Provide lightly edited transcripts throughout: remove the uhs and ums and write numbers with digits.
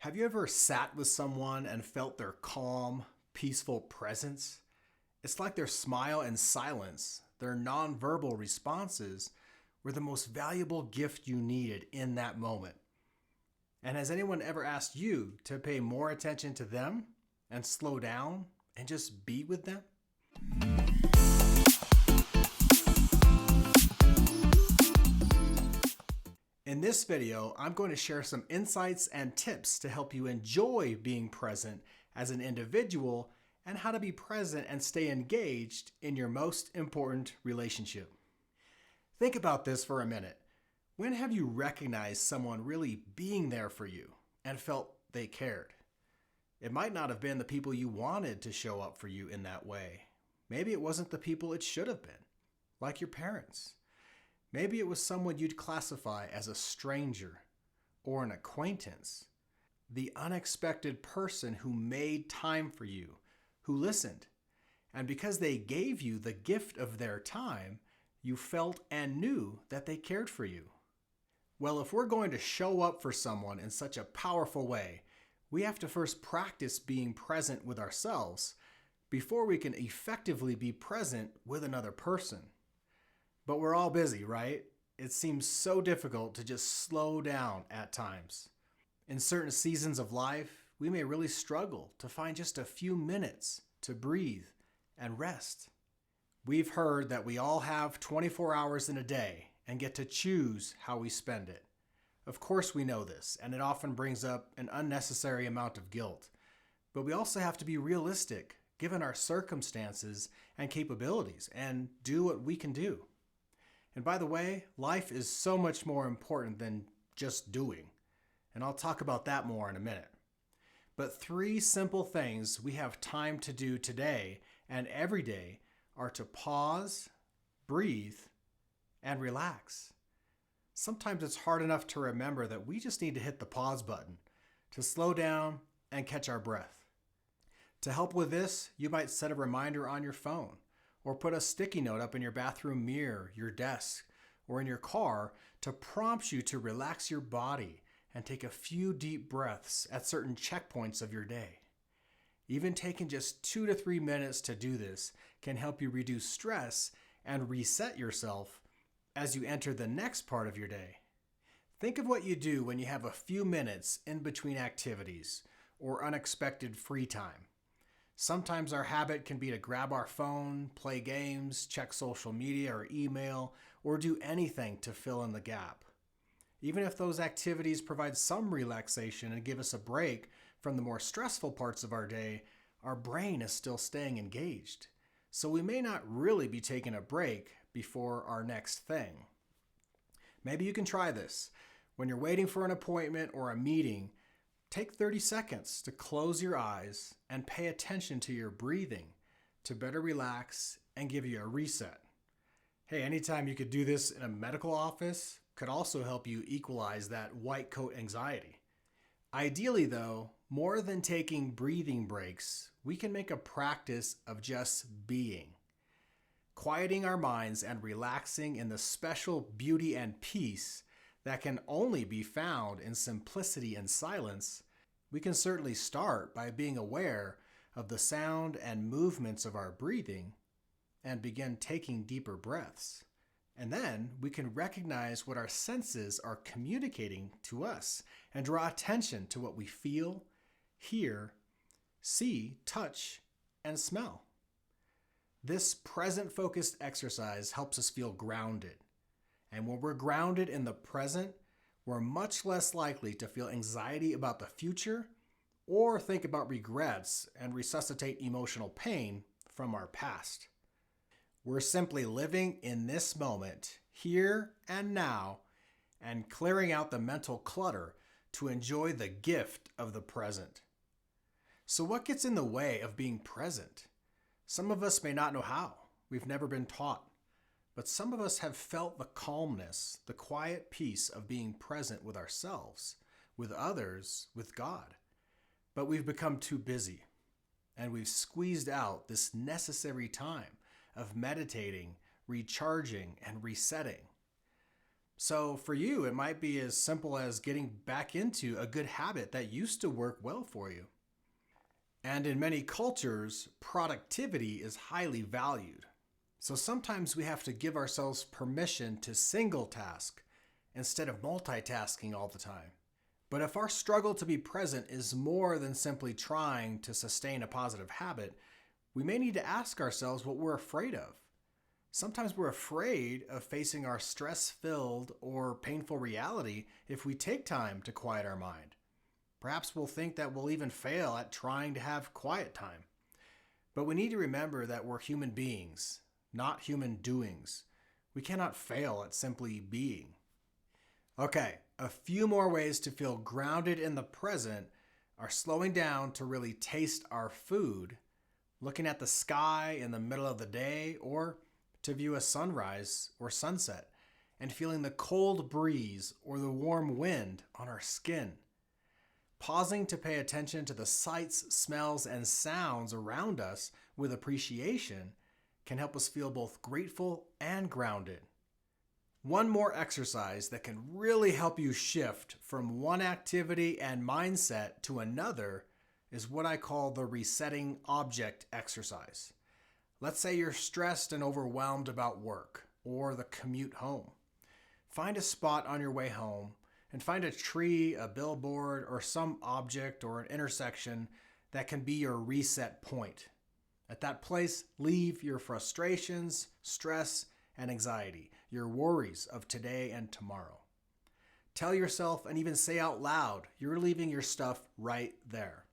Have you ever sat with someone and felt their calm, peaceful presence? It's like their smile and silence, their nonverbal responses, were the most valuable gift you needed in that moment. And has anyone ever asked you to pay more attention to them and slow down and just be with them? In this video, I'm going to share some insights and tips to help you enjoy being present as an individual and how to be present and stay engaged in your most important relationship. Think about this for a minute. When have you recognized someone really being there for you and felt they cared? It might not have been the people you wanted to show up for you in that way. Maybe it wasn't the people it should have been, like your parents. Maybe it was someone you'd classify as a stranger or an acquaintance. The unexpected person who made time for you, who listened. And because they gave you the gift of their time, you felt and knew that they cared for you. Well, if we're going to show up for someone in such a powerful way, we have to first practice being present with ourselves before we can effectively be present with another person. But we're all busy, right? It seems so difficult to just slow down at times. In certain seasons of life, we may really struggle to find just a few minutes to breathe and rest. We've heard that we all have 24 hours in a day and get to choose how we spend it. Of course we know this, and it often brings up an unnecessary amount of guilt. But we also have to be realistic, given our circumstances and capabilities, and do what we can do. And by the way, life is so much more important than just doing. And I'll talk about that more in a minute. But 3 simple things we have time to do today and every day are to pause, breathe, and relax. Sometimes it's hard enough to remember that we just need to hit the pause button to slow down and catch our breath. To help with this, you might set a reminder on your phone, or put a sticky note up in your bathroom mirror, your desk, or in your car to prompt you to relax your body and take a few deep breaths at certain checkpoints of your day. Even taking just 2 to 3 minutes to do this can help you reduce stress and reset yourself as you enter the next part of your day. Think of what you do when you have a few minutes in between activities or unexpected free time. Sometimes our habit can be to grab our phone, play games, check social media or email, or do anything to fill in the gap. Even if those activities provide some relaxation and give us a break from the more stressful parts of our day, our brain is still staying engaged. So we may not really be taking a break before our next thing. Maybe you can try this. When you're waiting for an appointment or a meeting, take 30 seconds to close your eyes and pay attention to your breathing to better relax and give you a reset. Hey, anytime you could do this in a medical office could also help you equalize that white coat anxiety. Ideally though, more than taking breathing breaks, we can make a practice of just being. Quieting our minds and relaxing in the special beauty and peace that can only be found in simplicity and silence, we can certainly start by being aware of the sound and movements of our breathing and begin taking deeper breaths. And then we can recognize what our senses are communicating to us and draw attention to what we feel, hear, see, touch, and smell. This present-focused exercise helps us feel grounded. And when we're grounded in the present, we're much less likely to feel anxiety about the future or think about regrets and resuscitate emotional pain from our past. We're simply living in this moment, here and now, and clearing out the mental clutter to enjoy the gift of the present. So what gets in the way of being present? Some of us may not know how. We've never been taught. But some of us have felt the calmness, the quiet peace of being present with ourselves, with others, with God. But we've become too busy, and we've squeezed out this necessary time of meditating, recharging, and resetting. So for you, it might be as simple as getting back into a good habit that used to work well for you. And in many cultures, productivity is highly valued. So sometimes we have to give ourselves permission to single task instead of multitasking all the time. But if our struggle to be present is more than simply trying to sustain a positive habit, we may need to ask ourselves what we're afraid of. Sometimes we're afraid of facing our stress-filled or painful reality if we take time to quiet our mind. Perhaps we'll think that we'll even fail at trying to have quiet time. But we need to remember that we're human beings, not human doings. We cannot fail at simply being. Okay, a few more ways to feel grounded in the present are slowing down to really taste our food, looking at the sky in the middle of the day, or to view a sunrise or sunset, and feeling the cold breeze or the warm wind on our skin. Pausing to pay attention to the sights, smells, and sounds around us with appreciation can help us feel both grateful and grounded. One more exercise that can really help you shift from one activity and mindset to another is what I call the resetting object exercise. Let's say you're stressed and overwhelmed about work or the commute home. Find a spot on your way home and find a tree, a billboard, or some object or an intersection that can be your reset point. At that place, leave your frustrations, stress, and anxiety, your worries of today and tomorrow. Tell yourself and even say out loud, you're leaving your stuff right there.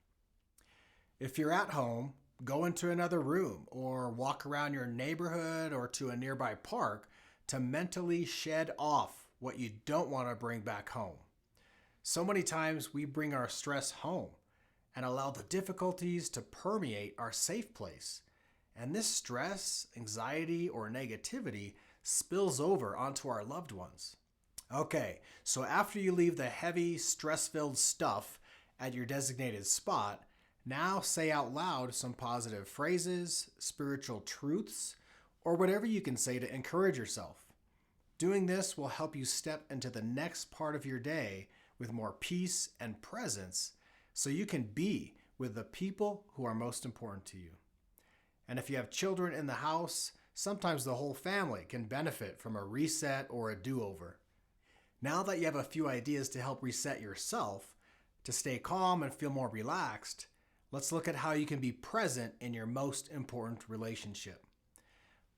If you're at home, go into another room or walk around your neighborhood or to a nearby park to mentally shed off what you don't want to bring back home. So many times we bring our stress home and allow the difficulties to permeate our safe place. And this stress, anxiety, or negativity spills over onto our loved ones. Okay, so after you leave the heavy, stress-filled stuff at your designated spot, now say out loud some positive phrases, spiritual truths, or whatever you can say to encourage yourself. Doing this will help you step into the next part of your day with more peace and presence so you can be with the people who are most important to you. And if you have children in the house, sometimes the whole family can benefit from a reset or a do-over. Now that you have a few ideas to help reset yourself, to stay calm and feel more relaxed, let's look at how you can be present in your most important relationship.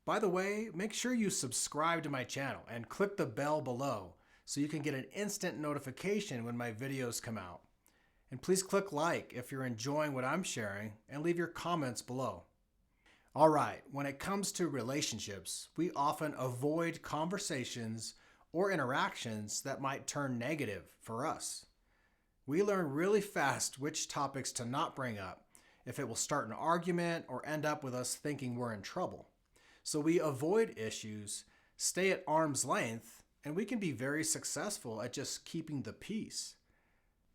By the way, make sure you subscribe to my channel and click the bell below so you can get an instant notification when my videos come out. And please click like if you're enjoying what I'm sharing and leave your comments below. All right, when it comes to relationships, we often avoid conversations or interactions that might turn negative for us. We learn really fast which topics to not bring up if it will start an argument or end up with us thinking we're in trouble. So we avoid issues, stay at arm's length, and we can be very successful at just keeping the peace.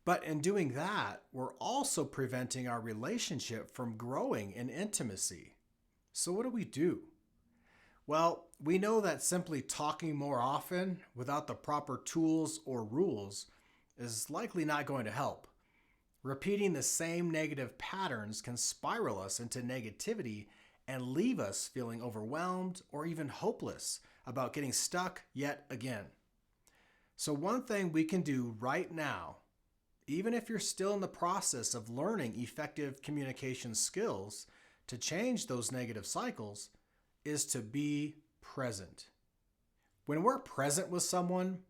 But in doing that, we're also preventing our relationship from growing in intimacy. So what do? Well, we know that simply talking more often without the proper tools or rules is likely not going to help. Repeating the same negative patterns can spiral us into negativity and leave us feeling overwhelmed or even hopeless about getting stuck yet again. So one thing we can do right now, even if you're still in the process of learning effective communication skills to change those negative cycles, is to be present. When we're present with someone,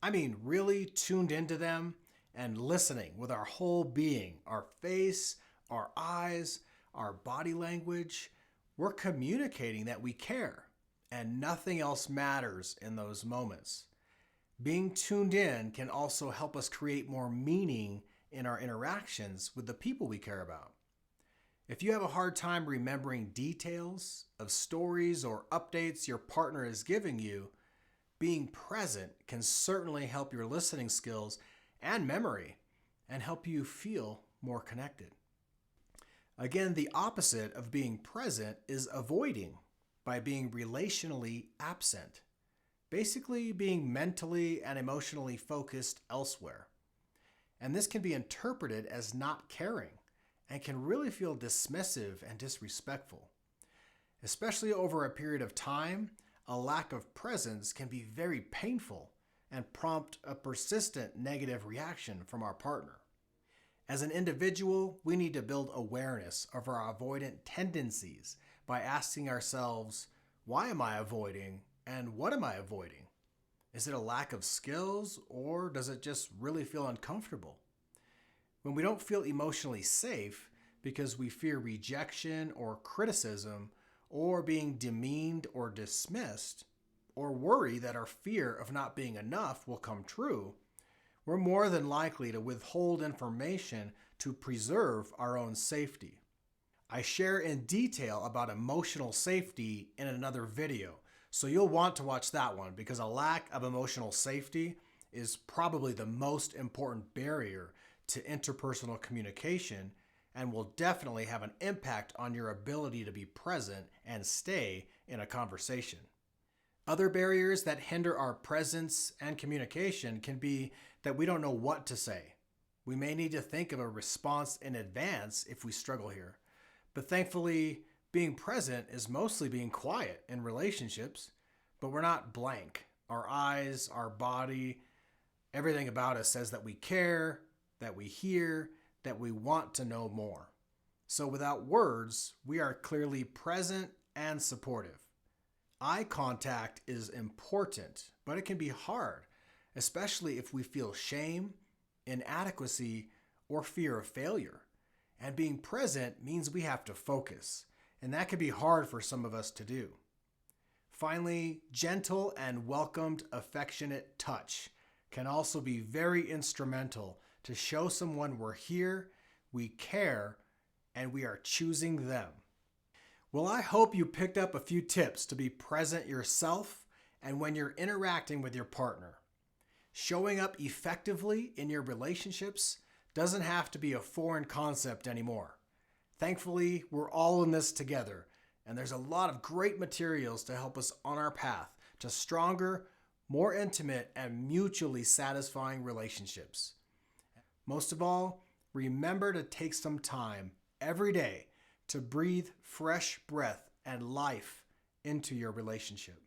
I mean really tuned into them and listening with our whole being, our face, our eyes, our body language, we're communicating that we care and nothing else matters in those moments. Being tuned in can also help us create more meaning in our interactions with the people we care about. If you have a hard time remembering details of stories or updates your partner is giving you, being present can certainly help your listening skills and memory and help you feel more connected. Again, the opposite of being present is avoiding by being relationally absent. basically being mentally and emotionally focused elsewhere. And this can be interpreted as not caring and can really feel dismissive and disrespectful. Especially over a period of time, a lack of presence can be very painful and prompt a persistent negative reaction from our partner. As an individual, we need to build awareness of our avoidant tendencies by asking ourselves, why am I avoiding and what am I avoiding? Is it a lack of skills or does it just really feel uncomfortable? When we don't feel emotionally safe because we fear rejection or criticism or being demeaned or dismissed, or worry that our fear of not being enough will come true, we're more than likely to withhold information to preserve our own safety. I share in detail about emotional safety in another video, so you'll want to watch that one because a lack of emotional safety is probably the most important barrier to interpersonal communication and will definitely have an impact on your ability to be present and stay in a conversation. Other barriers that hinder our presence and communication can be that we don't know what to say. We may need to think of a response in advance if we struggle here. But thankfully, being present is mostly being quiet in relationships, but we're not blank. Our eyes, our body, everything about us says that we care, that we hear, that we want to know more. So without words, we are clearly present and supportive. Eye contact is important, but it can be hard, especially if we feel shame, inadequacy, or fear of failure. And being present means we have to focus, and that can be hard for some of us to do. Finally, gentle and welcomed affectionate touch can also be very instrumental to show someone we're here, we care, and we are choosing them. Well, I hope you picked up a few tips to be present yourself and when you're interacting with your partner. Showing up effectively in your relationships doesn't have to be a foreign concept anymore. Thankfully, we're all in this together, and there's a lot of great materials to help us on our path to stronger, more intimate, and mutually satisfying relationships. Most of all, remember to take some time every day to breathe fresh breath and life into your relationship.